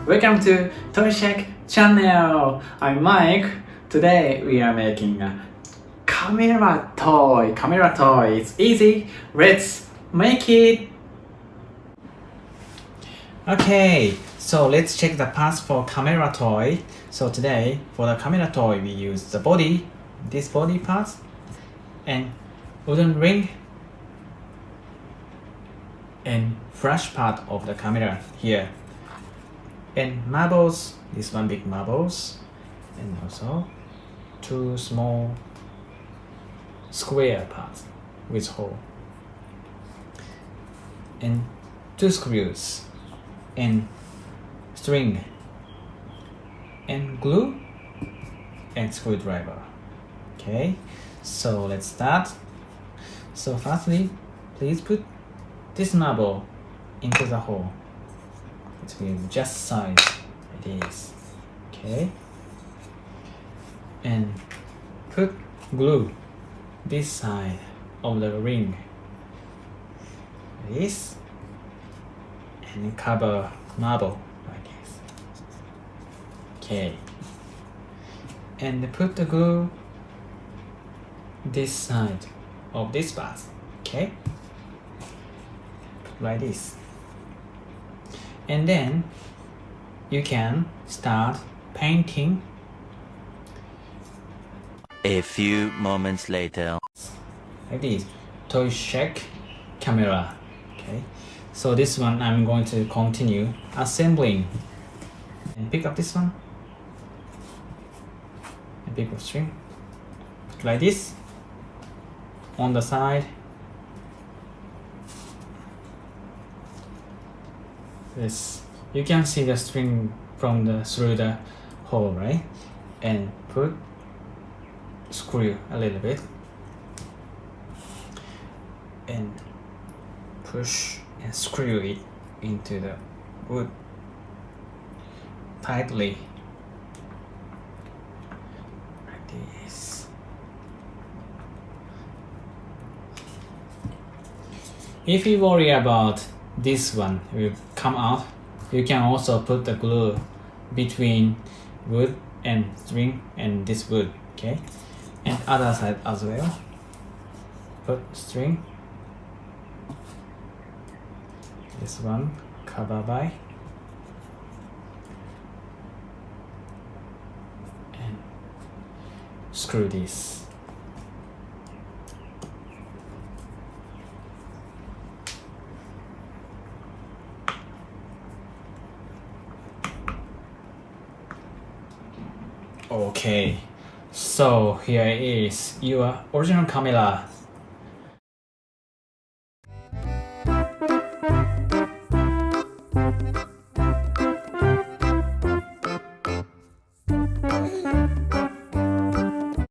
Welcome to Toy Shack channel. I'm Mike. Today we are making a camera toy. Camera toy. It's easy. Let's make it. Okay, so let's check the parts for camera toy. So today for the camera toy we use the body, this body part, and wooden ring, and flash part of the camera here. And marbles, this one big marbles, and also two small square parts with hole, and two screws, and string, and glue, and screwdriver. Okay, so let's start. So firstly, please put this marble into the hole. It will just size like this. Okay, and put glue this side of the ring like this, and cover marble like this. Okay, and put the glue this side of this part. Okay, like this. And then you can start painting. A few moments later. Like this, Toy Shack camera. Okay, so this one I'm going to continue assembling. And pick up this one. And pick up string. Like this. On the side. This, you can see the string from through the hole, right? And put screw a little bit and push and screw it into the wood tightly like this. If you worry about this one will come out, you can also put the glue between wood and string and this wood. Okay, and other side as well. Put string, this one cover by, and screw this. Okay, so here is your original camera.